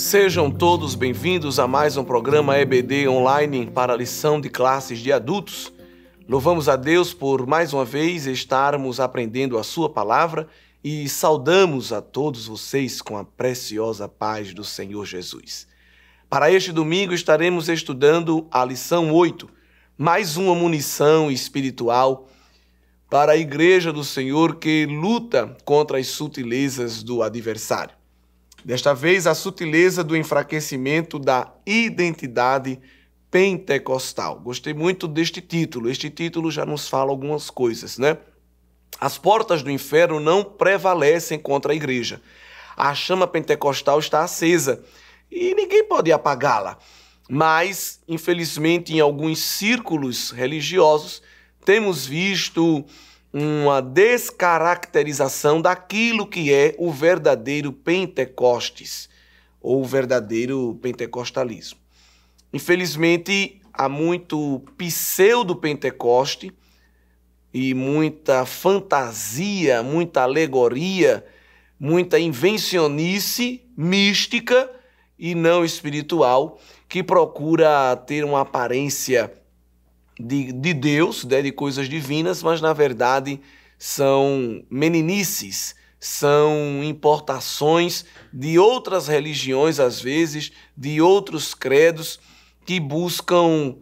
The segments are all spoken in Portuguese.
Sejam todos bem-vindos a mais um programa EBD Online para a lição de classes de adultos. Louvamos a Deus por mais uma vez estarmos aprendendo a sua palavra e saudamos a todos vocês com a preciosa paz do Senhor Jesus. Para este domingo estaremos estudando a lição 8, mais uma munição espiritual para a Igreja do Senhor que luta contra as sutilezas do adversário. Desta vez, a sutileza do enfraquecimento da identidade pentecostal. Gostei muito deste título. Este título já nos fala algumas coisas, né? As portas do inferno não prevalecem contra a igreja. A chama pentecostal está acesa e ninguém pode apagá-la. Mas, infelizmente, em alguns círculos religiosos, temos visto uma descaracterização daquilo que é o verdadeiro Pentecostes, ou o verdadeiro pentecostalismo. Infelizmente, há muito pseudo-pentecoste e muita fantasia, muita alegoria, muita invencionice mística e não espiritual, que procura ter uma aparência de Deus, de coisas divinas, mas na verdade são meninices, são importações de outras religiões, às vezes, de outros credos, que buscam,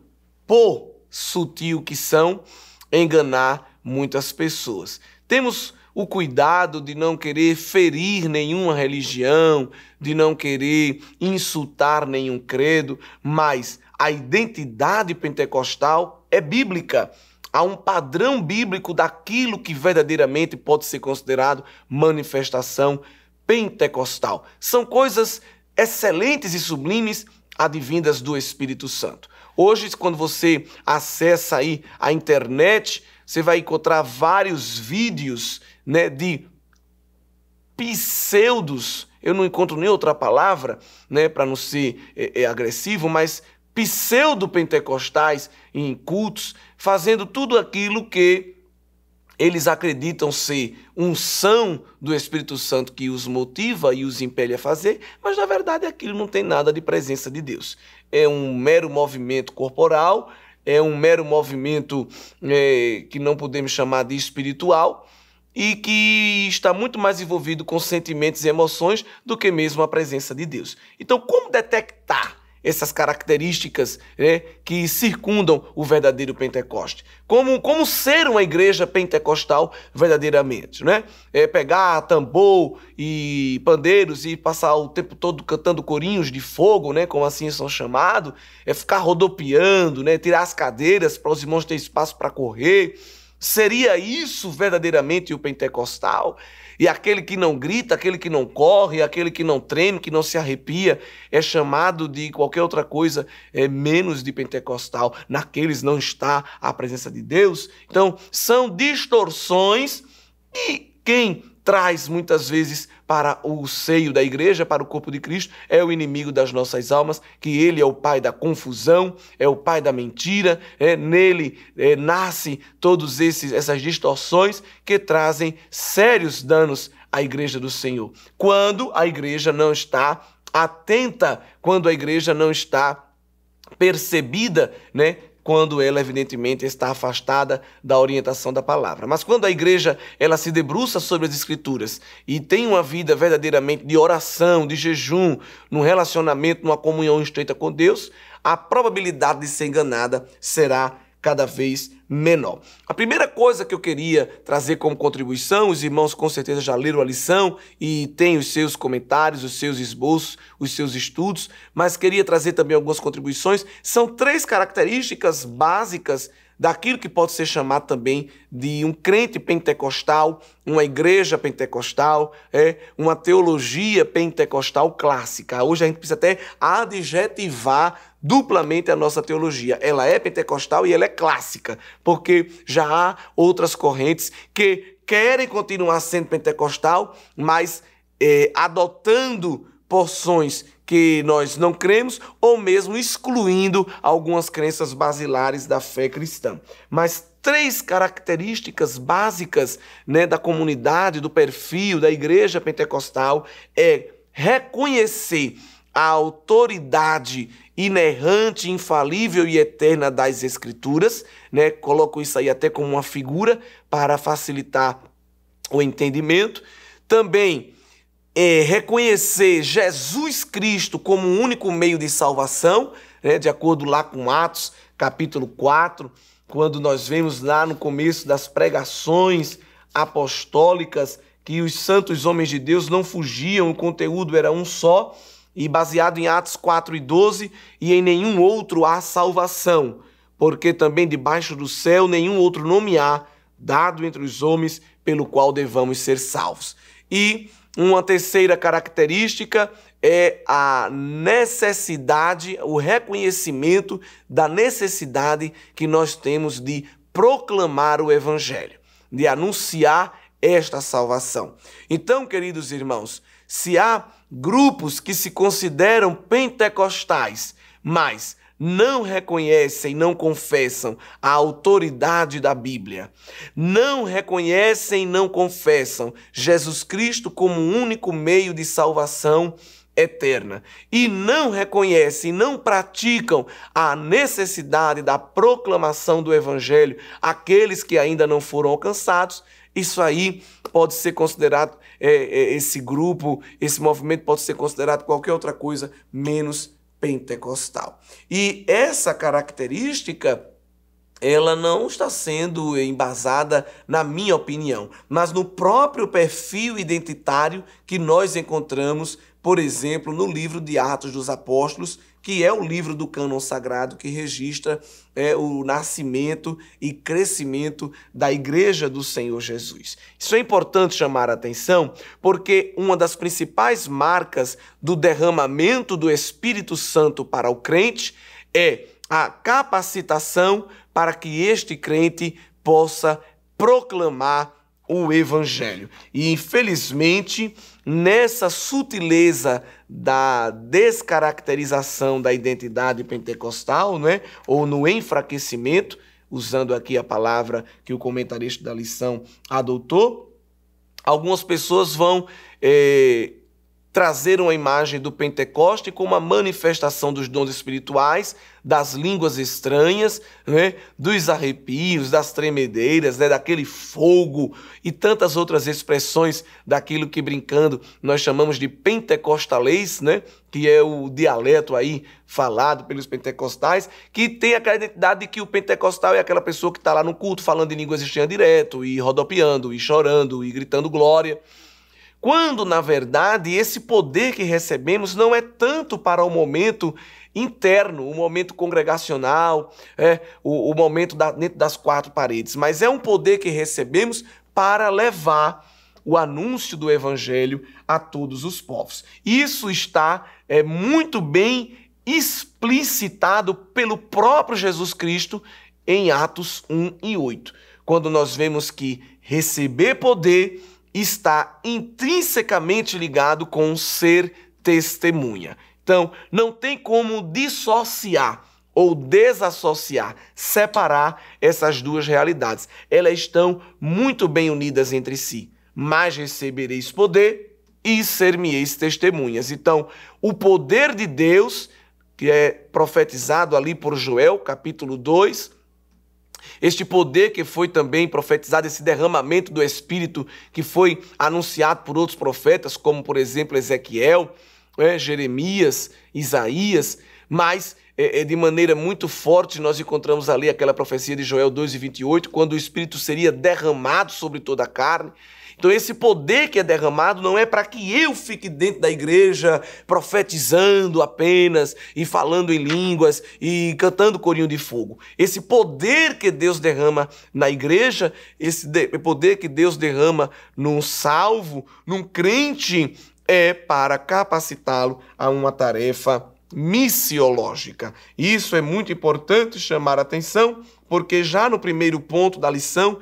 por sutil que são, enganar muitas pessoas. Temos o cuidado de não querer ferir nenhuma religião, de não querer insultar nenhum credo, mas a identidade pentecostal é bíblica. Há um padrão bíblico daquilo que verdadeiramente pode ser considerado manifestação pentecostal. São coisas excelentes e sublimes advindas do Espírito Santo. Hoje, quando você acessa aí a internet, você vai encontrar vários vídeos, né, de pseudos, eu não encontro nem outra palavra, né, para não ser agressivo, mas pseudo-pentecostais em cultos, fazendo tudo aquilo que eles acreditam ser unção do Espírito Santo que os motiva e os impele a fazer, mas na verdade aquilo não tem nada de presença de Deus. É um mero movimento corporal, é um mero movimento que não podemos chamar de espiritual e que está muito mais envolvido com sentimentos e emoções do que mesmo a presença de Deus. Então, como detectar essas características, né, que circundam o verdadeiro Pentecoste? Como ser uma igreja pentecostal verdadeiramente, né? Pegar tambor e pandeiros e passar o tempo todo cantando corinhos de fogo, né, como assim são chamados, ficar rodopiando, né, tirar as cadeiras para os irmãos terem espaço para correr. Seria isso verdadeiramente o pentecostal? E aquele que não grita, aquele que não corre, aquele que não treme, que não se arrepia, é chamado de qualquer outra coisa, menos de pentecostal. Naqueles não está a presença de Deus. Então, são distorções e quem traz muitas vezes para o seio da igreja, para o corpo de Cristo, é o inimigo das nossas almas, que ele é o pai da confusão, é o pai da mentira, nele nasce todas essas distorções que trazem sérios danos à igreja do Senhor. Quando a igreja não está atenta, quando a igreja não está percebida, né? Quando ela, evidentemente, está afastada da orientação da palavra. Mas quando a igreja ela se debruça sobre as Escrituras e tem uma vida verdadeiramente de oração, de jejum, num relacionamento, numa comunhão estreita com Deus, a probabilidade de ser enganada será cada vez menor. A primeira coisa que eu queria trazer como contribuição, os irmãos com certeza já leram a lição e têm os seus comentários, os seus esboços, os seus estudos, mas queria trazer também algumas contribuições. São 3 características básicas daquilo que pode ser chamado também de um crente pentecostal, uma igreja pentecostal, uma teologia pentecostal clássica. Hoje a gente precisa até adjetivar duplamente a nossa teologia. Ela é pentecostal e ela é clássica, porque já há outras correntes que querem continuar sendo pentecostal, mas adotando porções que nós não cremos ou mesmo excluindo algumas crenças basilares da fé cristã. Mas 3 características básicas, né, da comunidade, do perfil da igreja pentecostal é reconhecer a autoridade inerrante, infalível e eterna das Escrituras, né? Coloco isso aí até como uma figura para facilitar o entendimento. Também reconhecer Jesus Cristo como o único meio de salvação, né? De acordo lá com Atos, capítulo 4, quando nós vemos lá no começo das pregações apostólicas que os santos homens de Deus não fugiam, o conteúdo era um só, e baseado em Atos 4:12, e em nenhum outro há salvação, porque também debaixo do céu nenhum outro nome há, dado entre os homens, pelo qual devamos ser salvos. E uma terceira característica é a necessidade, o reconhecimento da necessidade que nós temos de proclamar o Evangelho, de anunciar esta salvação. Então, queridos irmãos, se há grupos que se consideram pentecostais, mas não reconhecem, não confessam a autoridade da Bíblia, não reconhecem, não confessam Jesus Cristo como o único meio de salvação eterna, e não reconhecem, não praticam a necessidade da proclamação do Evangelho àqueles que ainda não foram alcançados, isso aí pode ser considerado, esse grupo, esse movimento pode ser considerado qualquer outra coisa menos pentecostal. E essa característica, ela não está sendo embasada na minha opinião, mas no próprio perfil identitário que nós encontramos, por exemplo, no livro de Atos dos Apóstolos, que é o livro do cânon sagrado que registra o nascimento e crescimento da Igreja do Senhor Jesus. Isso é importante chamar a atenção, porque uma das principais marcas do derramamento do Espírito Santo para o crente é a capacitação para que este crente possa proclamar o Evangelho. E, infelizmente, nessa sutileza da descaracterização da identidade pentecostal, né, ou no enfraquecimento, usando aqui a palavra que o comentarista da lição adotou, algumas pessoas vão trazer uma imagem do Pentecoste como a manifestação dos dons espirituais, das línguas estranhas, né, dos arrepios, das tremedeiras, né, daquele fogo e tantas outras expressões daquilo que, brincando, nós chamamos de pentecostalês, né, que é o dialeto aí falado pelos pentecostais, que tem aquela identidade de que o pentecostal é aquela pessoa que está lá no culto falando em línguas estranhas direto, e rodopiando, e chorando, e gritando glória. Quando, na verdade, esse poder que recebemos não é tanto para o momento interno, o momento congregacional, o momento dentro das quatro paredes, mas é um poder que recebemos para levar o anúncio do Evangelho a todos os povos. Isso está muito bem explicitado pelo próprio Jesus Cristo em Atos 1:8, quando nós vemos que receber poder está intrinsecamente ligado com ser testemunha. Então, não tem como dissociar ou desassociar, separar essas duas realidades. Elas estão muito bem unidas entre si. Mas recebereis poder e ser-me-eis testemunhas. Então, o poder de Deus, que é profetizado ali por Joel, capítulo 2, este poder que foi também profetizado, esse derramamento do Espírito que foi anunciado por outros profetas, como por exemplo Ezequiel, Jeremias, Isaías, mas de maneira muito forte nós encontramos ali aquela profecia de Joel 2:28, quando o Espírito seria derramado sobre toda a carne. Então esse poder que é derramado não é para que eu fique dentro da igreja profetizando apenas e falando em línguas e cantando corinho de fogo. Esse poder que Deus derrama na igreja, esse poder que Deus derrama num salvo, num crente, é para capacitá-lo a uma tarefa missiológica. Isso é muito importante chamar a atenção, porque já no primeiro ponto da lição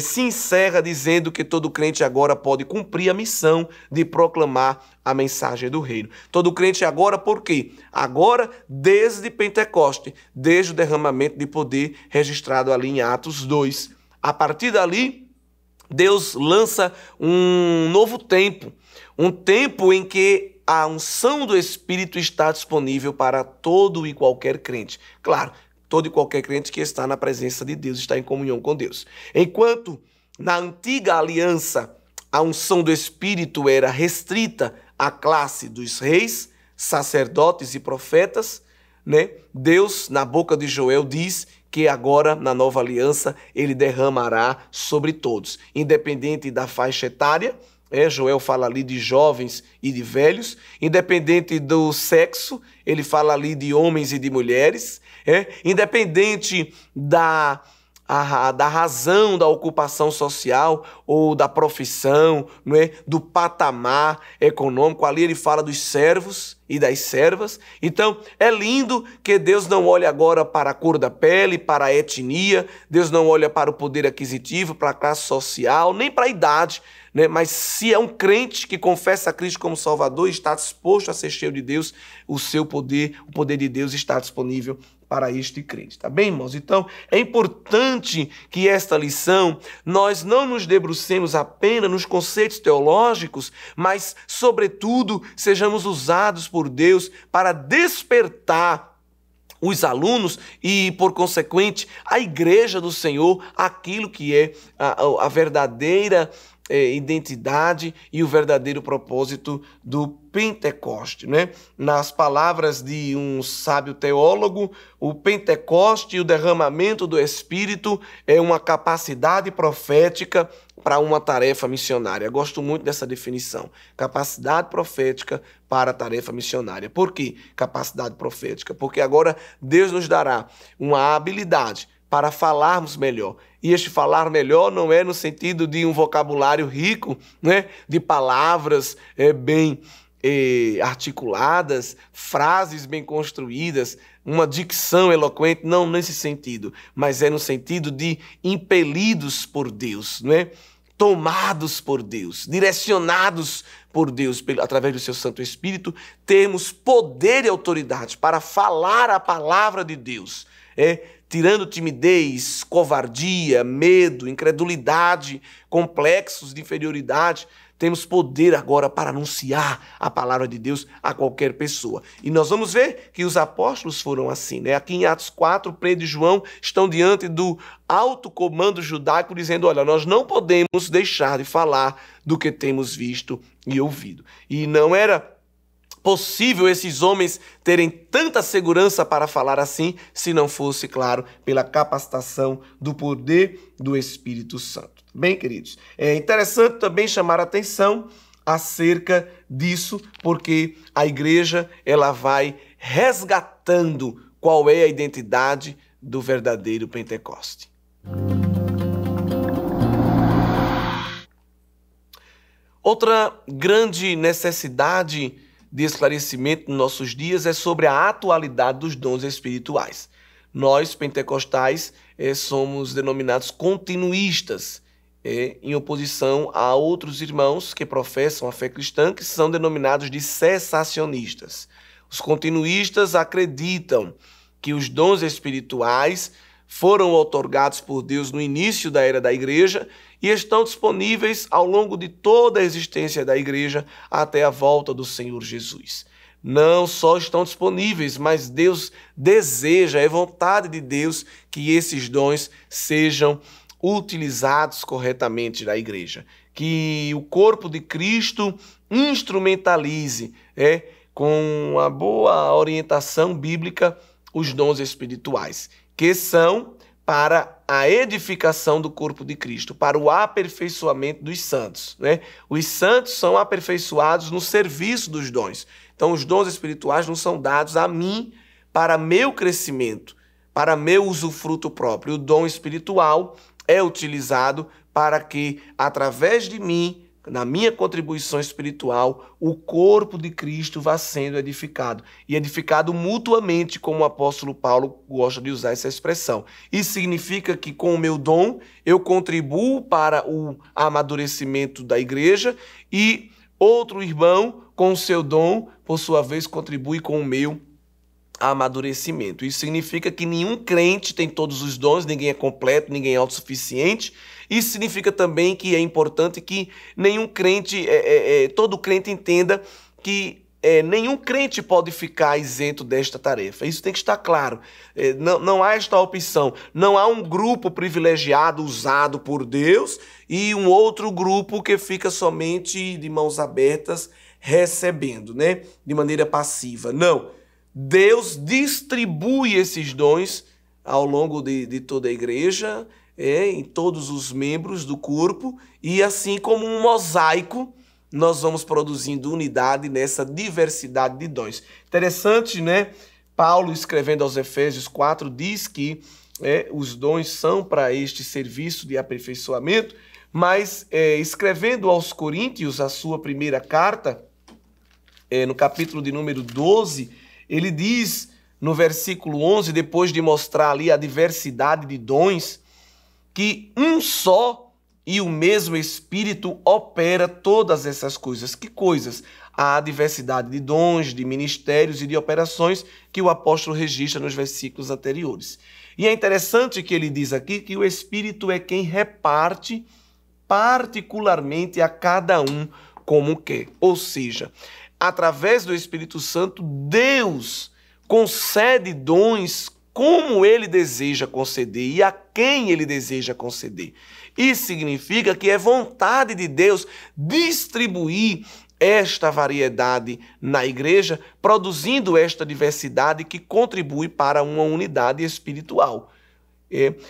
se encerra dizendo que todo crente agora pode cumprir a missão de proclamar a mensagem do reino. Todo crente agora, por quê? Agora, desde Pentecoste, desde o derramamento de poder registrado ali em Atos 2. A partir dali, Deus lança um novo tempo, um tempo em que a unção do Espírito está disponível para todo e qualquer crente. Claro, todo e qualquer crente que está na presença de Deus, está em comunhão com Deus. Enquanto na antiga aliança a unção do Espírito era restrita à classe dos reis, sacerdotes e profetas, né? Deus, na boca de Joel, diz que agora, na nova aliança, ele derramará sobre todos, independente da faixa etária. Joel fala ali de jovens e de velhos, independente do sexo, ele fala ali de homens e de mulheres, independente da razão da ocupação social ou da profissão, não é? Do patamar econômico. Ali ele fala dos servos e das servas. Então, é lindo que Deus não olha agora para a cor da pele, para a etnia, Deus não olha para o poder aquisitivo, para a classe social, nem para a idade, né? Mas se é um crente que confessa a Cristo como Salvador e está disposto a ser cheio de Deus, o seu poder, o poder de Deus está disponível para este crente, tá bem, irmãos? Então, é importante que esta lição, nós não nos debrucemos apenas nos conceitos teológicos, mas, sobretudo, sejamos usados por Deus para despertar os alunos e, por consequente, a igreja do Senhor, aquilo que é a verdadeira identidade e o verdadeiro propósito do Pentecoste, né? Nas palavras de um sábio teólogo, o Pentecoste e o derramamento do Espírito é uma capacidade profética para uma tarefa missionária. Eu gosto muito dessa definição. Capacidade profética para a tarefa missionária. Por que capacidade profética? Porque agora Deus nos dará uma habilidade para falarmos melhor. E este falar melhor não é no sentido de um vocabulário rico, né, de palavras bem articuladas, frases bem construídas, uma dicção eloquente, não nesse sentido, mas é no sentido de impelidos por Deus, né? Tomados por Deus, direcionados por Deus através do seu Santo Espírito, termos poder e autoridade para falar a palavra de Deus, tirando timidez, covardia, medo, incredulidade, complexos de inferioridade. Temos poder agora para anunciar a palavra de Deus a qualquer pessoa. E nós vamos ver que os apóstolos foram assim, né? Aqui em Atos 4, Pedro e João estão diante do alto comando judaico dizendo, olha, nós não podemos deixar de falar do que temos visto e ouvido. E não era possível esses homens terem tanta segurança para falar assim, se não fosse, claro, pela capacitação do poder do Espírito Santo. Bem, queridos, é interessante também chamar a atenção acerca disso, porque a igreja ela vai resgatando qual é a identidade do verdadeiro Pentecoste. Outra grande necessidade de esclarecimento nos nossos dias é sobre a atualidade dos dons espirituais. Nós, pentecostais, somos denominados continuistas, em oposição a outros irmãos que professam a fé cristã, que são denominados de cessacionistas. Os continuistas acreditam que os dons espirituais foram outorgados por Deus no início da era da igreja e estão disponíveis ao longo de toda a existência da igreja até a volta do Senhor Jesus. Não só estão disponíveis, mas Deus deseja, é vontade de Deus que esses dons sejam utilizados corretamente na igreja. Que o corpo de Cristo instrumentalize, com uma boa orientação bíblica, os dons espirituais, que são para a edificação do corpo de Cristo, para o aperfeiçoamento dos santos, né? Os santos são aperfeiçoados no serviço dos dons. Então, os dons espirituais não são dados a mim para meu crescimento, para meu usufruto próprio. O dom espiritual é utilizado para que, através de mim, na minha contribuição espiritual, o corpo de Cristo vá sendo edificado. E edificado mutuamente, como o apóstolo Paulo gosta de usar essa expressão. Isso significa que com o meu dom, eu contribuo para o amadurecimento da igreja e outro irmão, com o seu dom, por sua vez, contribui com o meu amadurecimento. Isso significa que nenhum crente tem todos os dons, ninguém é completo, ninguém é autossuficiente. Isso significa também que é importante que nenhum crente, todo crente entenda que nenhum crente pode ficar isento desta tarefa. Isso tem que estar claro. Não há esta opção. Não há um grupo privilegiado usado por Deus e um outro grupo que fica somente de mãos abertas recebendo, né? De maneira passiva. Não. Deus distribui esses dons ao longo de toda a igreja, em todos os membros do corpo, e assim como um mosaico, nós vamos produzindo unidade nessa diversidade de dons. Interessante, né? Paulo, escrevendo aos Efésios 4, diz que os dons são para este serviço de aperfeiçoamento, mas escrevendo aos Coríntios, a sua primeira carta, no capítulo de número 12, ele diz no versículo 11, depois de mostrar ali a diversidade de dons, que um só e o mesmo Espírito opera todas essas coisas. Que coisas? A diversidade de dons, de ministérios e de operações que o apóstolo registra nos versículos anteriores. E é interessante que ele diz aqui que o Espírito é quem reparte particularmente a cada um como quer. Ou seja, através do Espírito Santo, Deus concede dons como ele deseja conceder e a quem ele deseja conceder. Isso significa que é vontade de Deus distribuir esta variedade na igreja, produzindo esta diversidade que contribui para uma unidade espiritual.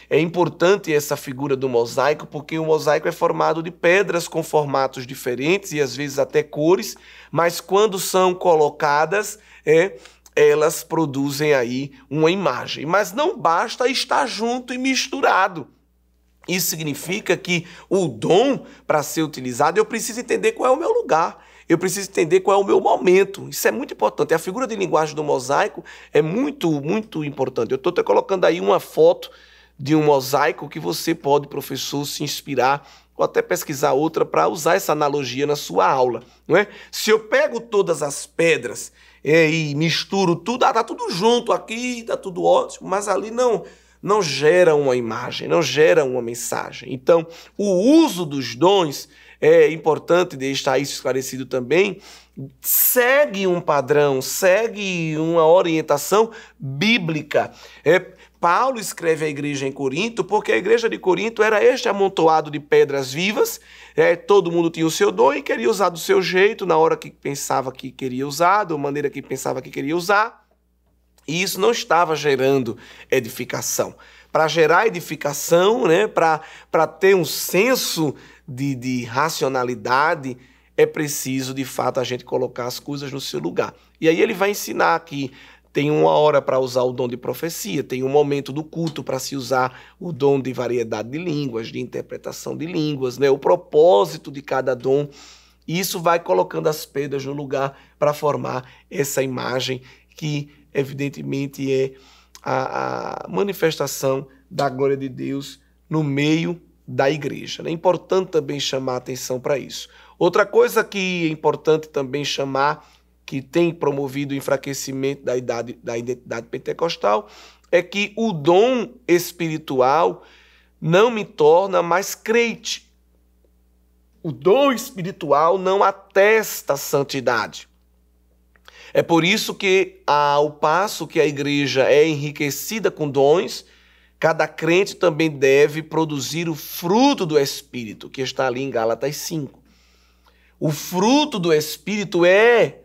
É importante essa figura do mosaico, porque o mosaico é formado de pedras com formatos diferentes e às vezes até cores, mas quando são colocadas, elas produzem aí uma imagem. Mas não basta estar junto e misturado. Isso significa que o dom, para ser utilizado, eu preciso entender qual é o meu lugar. Eu preciso entender qual é o meu momento. Isso é muito importante. A figura de linguagem do mosaico é muito, muito importante. Eu estou até colocando aí uma foto de um mosaico que você pode, professor, se inspirar ou até pesquisar outra para usar essa analogia na sua aula, não é? Se eu pego todas as pedras e misturo tudo, tá tudo junto aqui, tá tudo ótimo, mas ali não gera uma imagem, não gera uma mensagem. Então, o uso dos dons, é importante deixar isso esclarecido também, segue um padrão, segue uma orientação bíblica. Paulo escreve à igreja em Corinto porque a igreja de Corinto era este amontoado de pedras vivas, todo mundo tinha o seu dom e queria usar do seu jeito, na hora que pensava que queria usar, da maneira que pensava que queria usar, e isso não estava gerando edificação. Para gerar edificação, né, para ter um senso de racionalidade, é preciso, de fato, a gente colocar as coisas no seu lugar. E aí ele vai ensinar que tem uma hora para usar o dom de profecia, tem um momento do culto para se usar o dom de variedade de línguas, de interpretação de línguas, né? O propósito de cada dom. Isso vai colocando as pedras no lugar para formar essa imagem que, evidentemente, é a manifestação da glória de Deus no meio da igreja. É importante também chamar a atenção para isso. Outra coisa que é importante também chamar, que tem promovido o enfraquecimento da identidade pentecostal, é que o dom espiritual não me torna mais crente. O dom espiritual não atesta santidade. É por isso que, ao passo que a igreja é enriquecida com dons, cada crente também deve produzir o fruto do Espírito, que está ali em Gálatas 5. O fruto do Espírito é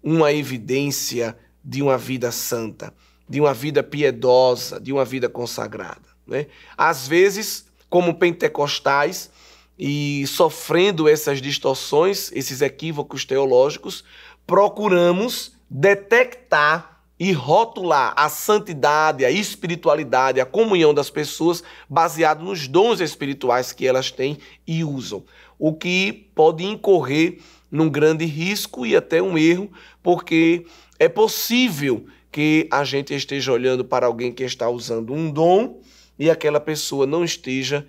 uma evidência de uma vida santa, de uma vida piedosa, de uma vida consagrada, né? Às vezes, como pentecostais, e sofrendo essas distorções, esses equívocos teológicos, procuramos detectar e rotular a santidade, a espiritualidade, a comunhão das pessoas baseado nos dons espirituais que elas têm e usam, o que pode incorrer num grande risco e até um erro, porque é possível que a gente esteja olhando para alguém que está usando um dom e aquela pessoa não esteja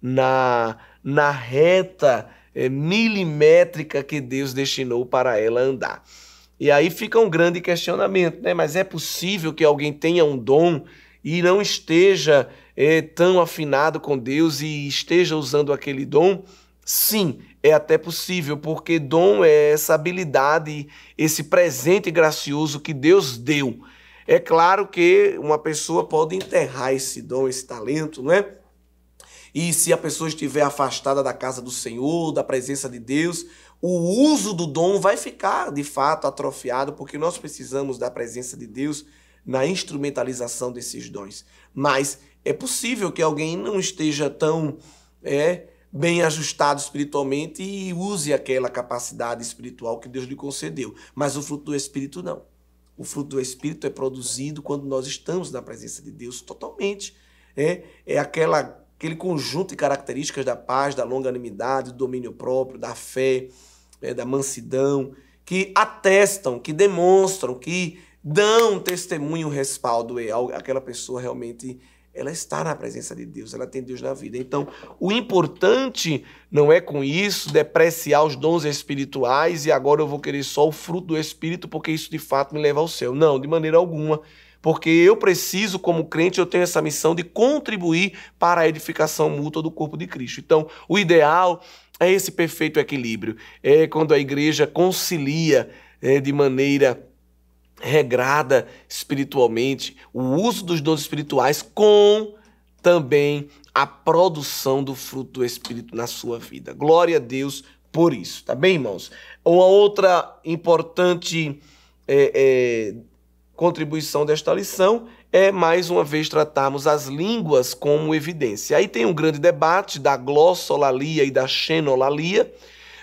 na reta milimétrica que Deus destinou para ela andar. E aí fica um grande questionamento, né? Mas é possível que alguém tenha um dom e não esteja tão afinado com Deus e esteja usando aquele dom? Sim, é até possível, porque dom é essa habilidade, esse presente gracioso que Deus deu. É claro que uma pessoa pode enterrar esse dom, esse talento, não é? E se a pessoa estiver afastada da casa do Senhor, da presença de Deus, o uso do dom vai ficar, de fato, atrofiado, porque nós precisamos da presença de Deus na instrumentalização desses dons. Mas é possível que alguém não esteja tão bem ajustado espiritualmente e use aquela capacidade espiritual que Deus lhe concedeu. Mas o fruto do Espírito não. O fruto do Espírito é produzido quando nós estamos na presença de Deus totalmente. É aquele conjunto de características da paz, da longanimidade, do domínio próprio, da fé, da mansidão, que atestam, que demonstram, que dão testemunho, respaldo. Aquela pessoa realmente ela está na presença de Deus, ela tem Deus na vida. Então, o importante não é com isso depreciar os dons espirituais e agora eu vou querer só o fruto do Espírito porque isso de fato me leva ao céu. Não, de maneira alguma. Porque eu preciso, como crente, eu tenho essa missão de contribuir para a edificação mútua do corpo de Cristo. Então, o ideal é esse perfeito equilíbrio. É quando a igreja concilia de maneira regrada espiritualmente o uso dos dons espirituais com também a produção do fruto do Espírito na sua vida. Glória a Deus por isso, tá bem, irmãos? Uma outra importante contribuição desta lição é, mais uma vez, tratarmos as línguas como evidência. Aí tem um grande debate da glossolalia e da xenolalia,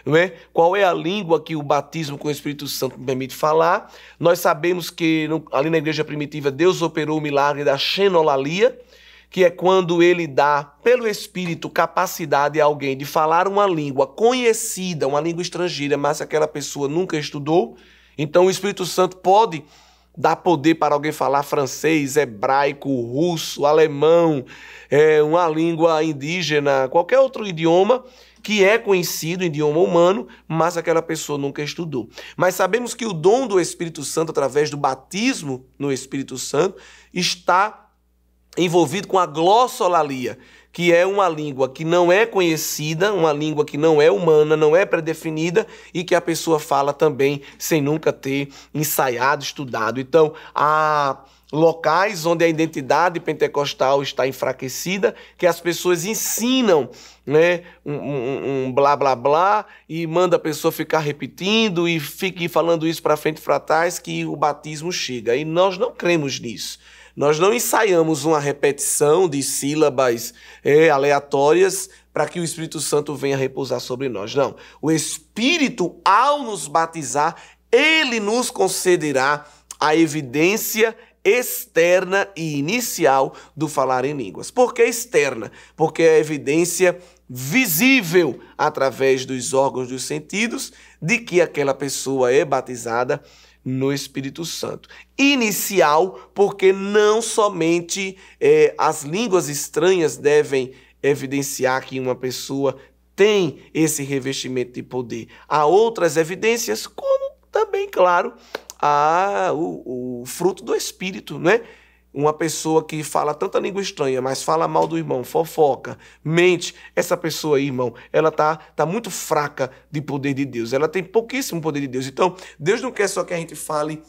não é? Qual é a língua que o batismo com o Espírito Santo permite falar? Nós sabemos que ali na igreja primitiva Deus operou o milagre da xenolalia, que é quando ele dá, pelo Espírito, capacidade a alguém de falar uma língua conhecida, uma língua estrangeira, mas aquela pessoa nunca estudou. Então o Espírito Santo pode dar poder para alguém falar francês, hebraico, russo, alemão, uma língua indígena, qualquer outro idioma que é conhecido, idioma humano, mas aquela pessoa nunca estudou. Mas sabemos que o dom do Espírito Santo, através do batismo no Espírito Santo, está envolvido com a glossolalia, que é uma língua que não é conhecida, uma língua que não é humana, não é predefinida e que a pessoa fala também sem nunca ter ensaiado, estudado. Então, há locais onde a identidade pentecostal está enfraquecida, que as pessoas ensinam, né, um blá blá blá e manda a pessoa ficar repetindo e fique falando isso para frente e para trás que o batismo chega. E nós não cremos nisso. Nós não ensaiamos uma repetição de sílabas aleatórias para que o Espírito Santo venha repousar sobre nós. Não. O Espírito, ao nos batizar, ele nos concederá a evidência externa e inicial do falar em línguas. Por que externa? Porque é a evidência visível através dos órgãos dos sentidos de que aquela pessoa é batizada no Espírito Santo. Inicial, porque não somente as línguas estranhas devem evidenciar que uma pessoa tem esse revestimento de poder. Há outras evidências, como também, claro, o fruto do Espírito, né? Uma pessoa que fala tanta língua estranha, mas fala mal do irmão, fofoca, mente, essa pessoa aí, irmão, ela tá muito fraca de poder de Deus. Ela tem pouquíssimo poder de Deus. Então, Deus não quer só que a gente fale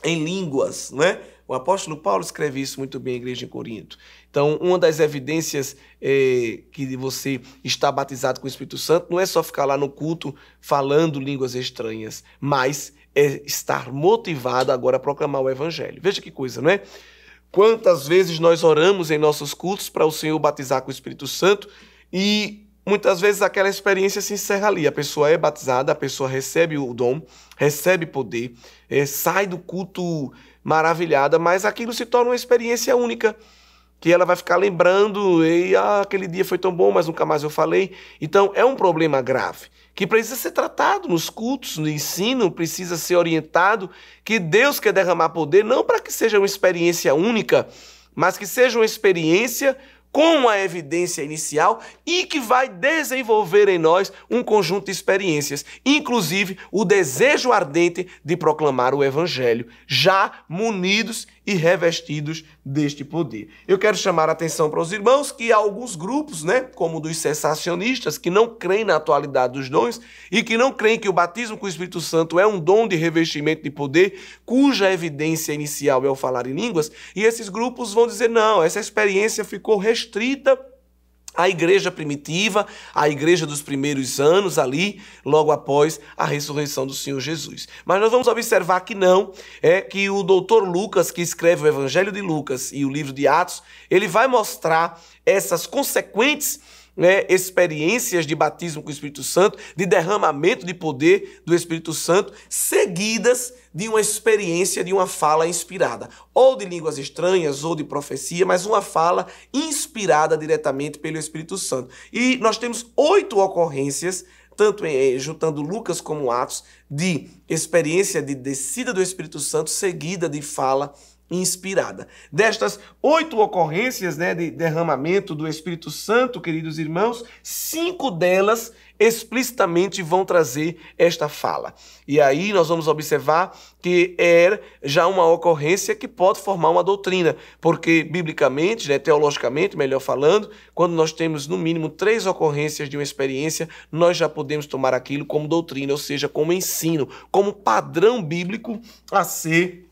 em línguas, né? O apóstolo Paulo escreve isso muito bem à igreja em Corinto. Então, uma das evidências que você está batizado com o Espírito Santo não é só ficar lá no culto falando línguas estranhas, mas é estar motivado agora a proclamar o evangelho. Veja que coisa, não é? Quantas vezes nós oramos em nossos cultos para o Senhor batizar com o Espírito Santo e muitas vezes aquela experiência se encerra ali. A pessoa é batizada, a pessoa recebe o dom, recebe poder, sai do culto maravilhada, mas aquilo se torna uma experiência única, que ela vai ficar lembrando, e aquele dia foi tão bom, mas nunca mais eu falei. Então é um problema grave, que precisa ser tratado nos cultos, no ensino, precisa ser orientado, que Deus quer derramar poder, não para que seja uma experiência única, mas que seja uma experiência com a evidência inicial e que vai desenvolver em nós um conjunto de experiências, inclusive o desejo ardente de proclamar o evangelho, já munidos e revestidos deste poder. Eu quero chamar a atenção para os irmãos que há alguns grupos, como o dos cessacionistas, que não creem na atualidade dos dons e que não creem que o batismo com o Espírito Santo é um dom de revestimento de poder, cuja evidência inicial é o falar em línguas, e esses grupos vão dizer, não, essa experiência ficou restrita à igreja primitiva, à igreja dos primeiros anos ali, logo após a ressurreição do Senhor Jesus. Mas nós vamos observar que não, que o doutor Lucas, que escreve o Evangelho de Lucas e o livro de Atos, ele vai mostrar essas consequentes experiências de batismo com o Espírito Santo, de derramamento de poder do Espírito Santo, seguidas de uma experiência de uma fala inspirada, ou de línguas estranhas, ou de profecia, mas uma fala inspirada diretamente pelo Espírito Santo. E nós temos 8 ocorrências, tanto juntando Lucas como Atos, de experiência de descida do Espírito Santo, seguida de fala inspirada. Destas 8 ocorrências de derramamento do Espírito Santo, queridos irmãos, 5 delas explicitamente vão trazer esta fala. E aí nós vamos observar que é já uma ocorrência que pode formar uma doutrina, porque biblicamente, teologicamente, melhor falando, quando nós temos no mínimo 3 ocorrências de uma experiência, nós já podemos tomar aquilo como doutrina, ou seja, como ensino, como padrão bíblico a ser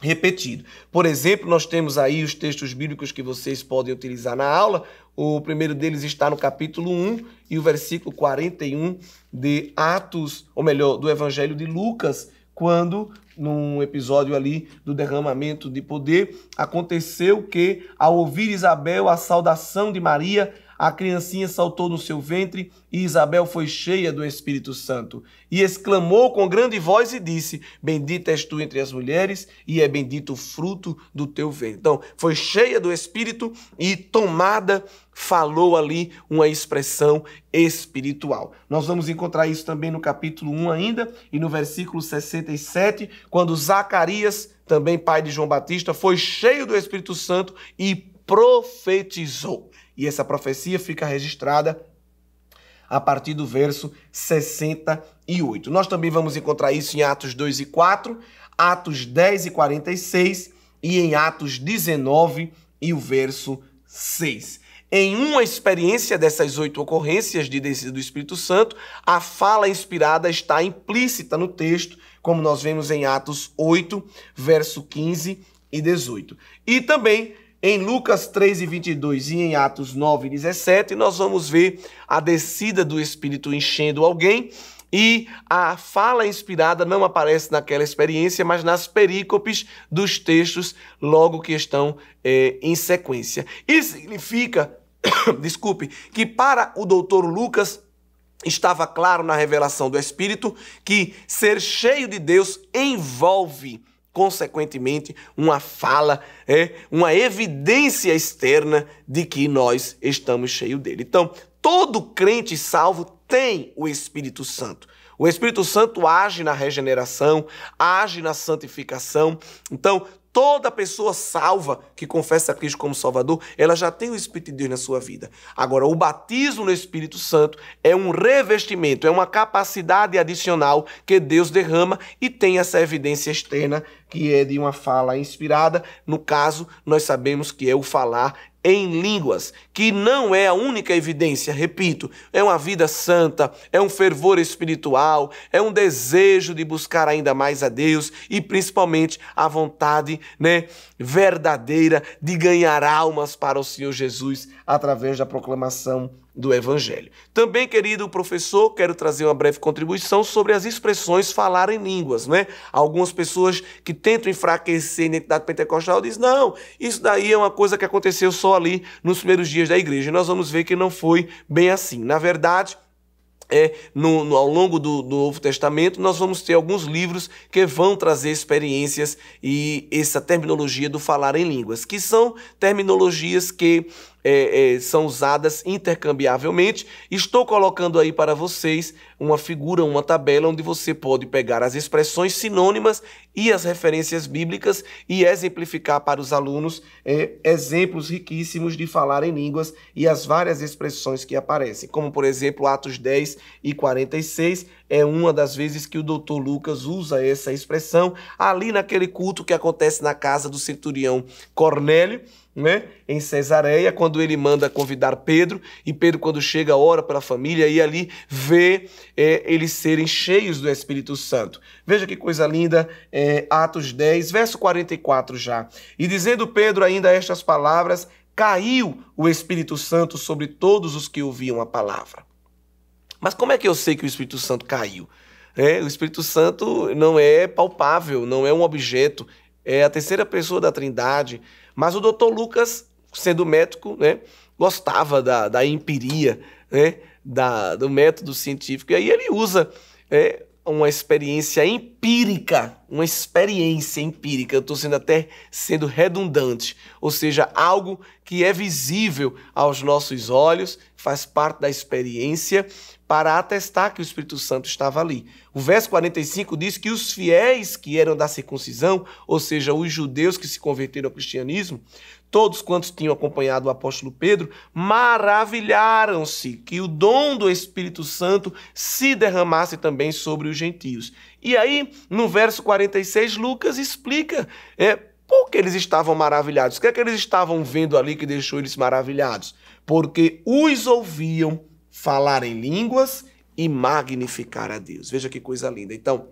repetido. Por exemplo, nós temos aí os textos bíblicos que vocês podem utilizar na aula. O primeiro deles está no capítulo 1 e o versículo 41 de Atos, ou melhor, do Evangelho de Lucas, quando, num episódio ali do derramamento de poder, aconteceu que, ao ouvir Isabel a saudação de Maria, a criancinha saltou no seu ventre e Isabel foi cheia do Espírito Santo. E exclamou com grande voz e disse, bendita és tu entre as mulheres e é bendito o fruto do teu ventre. Então, foi cheia do Espírito e tomada, falou ali uma expressão espiritual. Nós vamos encontrar isso também no capítulo 1 ainda e no versículo 67, quando Zacarias, também pai de João Batista, foi cheio do Espírito Santo e profetizou. E essa profecia fica registrada a partir do verso 68. Nós também vamos encontrar isso em Atos 2 e 4, Atos 10 e 46 e em Atos 19 e o verso 6. Em uma experiência dessas 8 ocorrências de descida do Espírito Santo, a fala inspirada está implícita no texto, como nós vemos em Atos 8, verso 15 e 18. E também em Lucas 3 e 22 e em Atos 9 e 17, nós vamos ver a descida do Espírito enchendo alguém e a fala inspirada não aparece naquela experiência, mas nas perícopes dos textos logo que estão em sequência. Isso significa, desculpe, que para o doutor Lucas estava claro na revelação do Espírito que ser cheio de Deus envolve consequentemente, uma fala, uma evidência externa de que nós estamos cheios dele. Então, todo crente salvo tem o Espírito Santo. O Espírito Santo age na regeneração, age na santificação. Então, toda pessoa salva que confessa a Cristo como Salvador, ela já tem o Espírito de Deus na sua vida. Agora, o batismo no Espírito Santo é um revestimento, é uma capacidade adicional que Deus derrama e tem essa evidência externa que é de uma fala inspirada. No caso, nós sabemos que é o falar em línguas, que não é a única evidência, repito, é uma vida santa, é um fervor espiritual, é um desejo de buscar ainda mais a Deus e principalmente a vontade, verdadeira de ganhar almas para o Senhor Jesus através da proclamação do Evangelho. Também, querido professor, quero trazer uma breve contribuição sobre as expressões falar em línguas, Algumas pessoas que tentam enfraquecer a identidade pentecostal dizem, não, isso daí é uma coisa que aconteceu só ali nos primeiros dias da igreja. E nós vamos ver que não foi bem assim. Na verdade, ao longo do Novo Testamento, nós vamos ter alguns livros que vão trazer experiências e essa terminologia do falar em línguas, que são terminologias que são usadas intercambiavelmente. Estou colocando aí para vocês uma figura, uma tabela, onde você pode pegar as expressões sinônimas e as referências bíblicas e exemplificar para os alunos exemplos riquíssimos de falar em línguas e as várias expressões que aparecem, como, por exemplo, Atos 10 e 46, é uma das vezes que o doutor Lucas usa essa expressão, ali naquele culto que acontece na casa do centurião Cornélio, né, em Cesareia, quando ele manda convidar Pedro, e Pedro, quando chega, ora pela família e ali vê eles serem cheios do Espírito Santo. Veja que coisa linda, Atos 10, verso 44 já. E dizendo Pedro ainda estas palavras, caiu o Espírito Santo sobre todos os que ouviam a palavra. Mas como é que eu sei que o Espírito Santo caiu? O Espírito Santo não é palpável, não é um objeto, é a terceira pessoa da Trindade. Mas o doutor Lucas, sendo médico, né, gostava da empiria, né, do método científico. E aí ele usa uma experiência empírica, eu estou sendo redundante, ou seja, algo que é visível aos nossos olhos, faz parte da experiência, para atestar que o Espírito Santo estava ali. O verso 45 diz que os fiéis que eram da circuncisão, ou seja, os judeus que se converteram ao cristianismo, todos quantos tinham acompanhado o apóstolo Pedro, maravilharam-se que o dom do Espírito Santo se derramasse também sobre os gentios. E aí, no verso 46, Lucas explica por que eles estavam maravilhados. O que é que eles estavam vendo ali que deixou eles maravilhados? Porque os ouviam falar em línguas e magnificar a Deus. Veja que coisa linda. Então,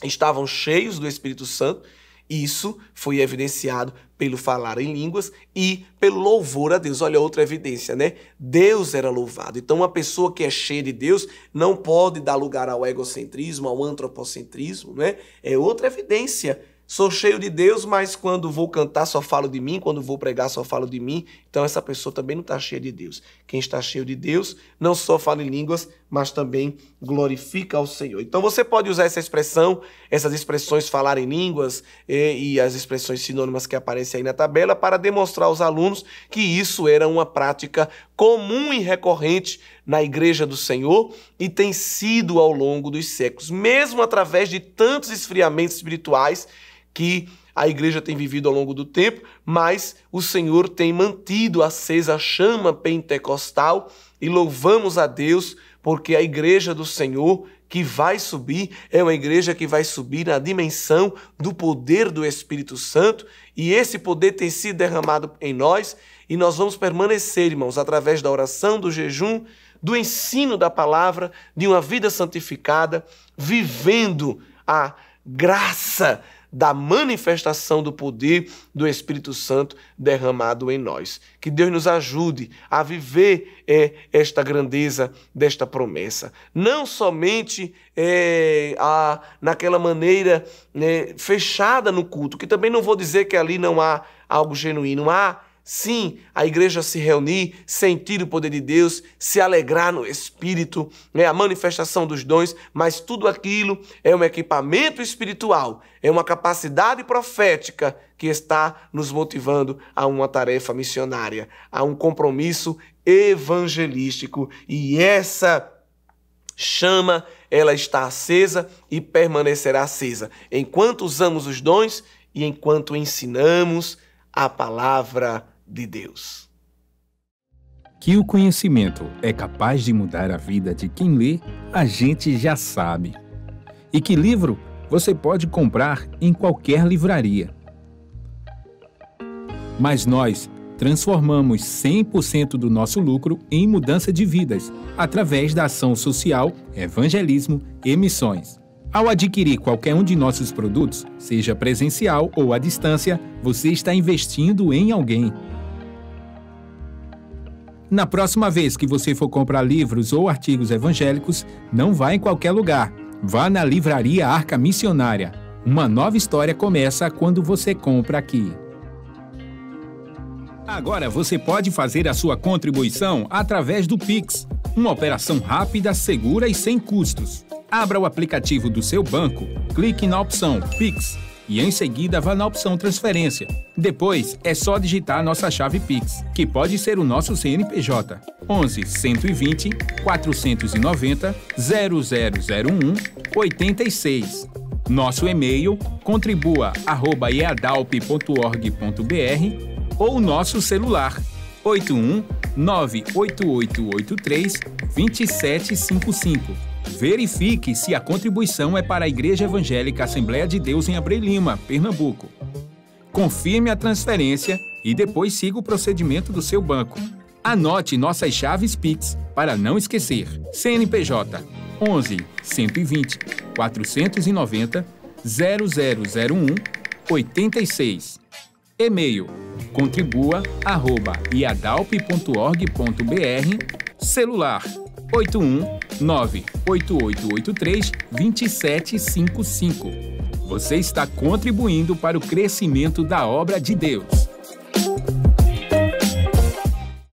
estavam cheios do Espírito Santo. Isso foi evidenciado pelo falar em línguas e pelo louvor a Deus. Olha, outra evidência, né? Deus era louvado. Então, uma pessoa que é cheia de Deus não pode dar lugar ao egocentrismo, ao antropocentrismo, né? É outra evidência. Sou cheio de Deus, mas quando vou cantar só falo de mim, quando vou pregar só falo de mim. Então essa pessoa também não está cheia de Deus. Quem está cheio de Deus não só fala em línguas, mas também glorifica ao Senhor. Então você pode usar essa expressão, essas expressões falar em línguas e as expressões sinônimas que aparecem aí na tabela para demonstrar aos alunos que isso era uma prática comum e recorrente na Igreja do Senhor e tem sido ao longo dos séculos, mesmo através de tantos esfriamentos espirituais que a igreja tem vivido ao longo do tempo, mas o Senhor tem mantido acesa a chama pentecostal e louvamos a Deus porque a igreja do Senhor que vai subir é uma igreja que vai subir na dimensão do poder do Espírito Santo e esse poder tem sido derramado em nós e nós vamos permanecer, irmãos, através da oração, do jejum, do ensino da palavra, de uma vida santificada, vivendo a graça da manifestação do poder do Espírito Santo derramado em nós. Que Deus nos ajude a viver esta grandeza desta promessa. Não somente naquela maneira fechada no culto, que também não vou dizer que ali não há algo genuíno. Há sim, a igreja se reunir, sentir o poder de Deus, se alegrar no Espírito, a manifestação dos dons, mas tudo aquilo é um equipamento espiritual, é uma capacidade profética que está nos motivando a uma tarefa missionária, a um compromisso evangelístico. E essa chama, ela está acesa e permanecerá acesa, enquanto usamos os dons e enquanto ensinamos a palavra de Deus. Que o conhecimento é capaz de mudar a vida de quem lê, a gente já sabe. E que livro você pode comprar em qualquer livraria. Mas nós transformamos 100% do nosso lucro em mudança de vidas, através da ação social, evangelismo e missões. Ao adquirir qualquer um de nossos produtos, seja presencial ou à distância, você está investindo em alguém. Na próxima vez que você for comprar livros ou artigos evangélicos, não vá em qualquer lugar. Vá na Livraria Arca Missionária. Uma nova história começa quando você compra aqui. Agora você pode fazer a sua contribuição através do Pix. Uma operação rápida, segura e sem custos. Abra o aplicativo do seu banco, clique na opção Pix e em seguida vá na opção Transferência. Depois é só digitar nossa chave Pix, que pode ser o nosso CNPJ 11 120 490 0001 86. Nosso e-mail contribua@eadalp.org.br ou nosso celular 81 98883 2755. Verifique se a contribuição é para a Igreja Evangélica Assembleia de Deus em Abreu Lima, Pernambuco. Confirme a transferência e depois siga o procedimento do seu banco. Anote nossas chaves Pix para não esquecer. CNPJ 11 120 490 0001 86. E-mail contribua@iadalp.org.br. Celular 81 98883 2755. Você está contribuindo para o crescimento da obra de Deus.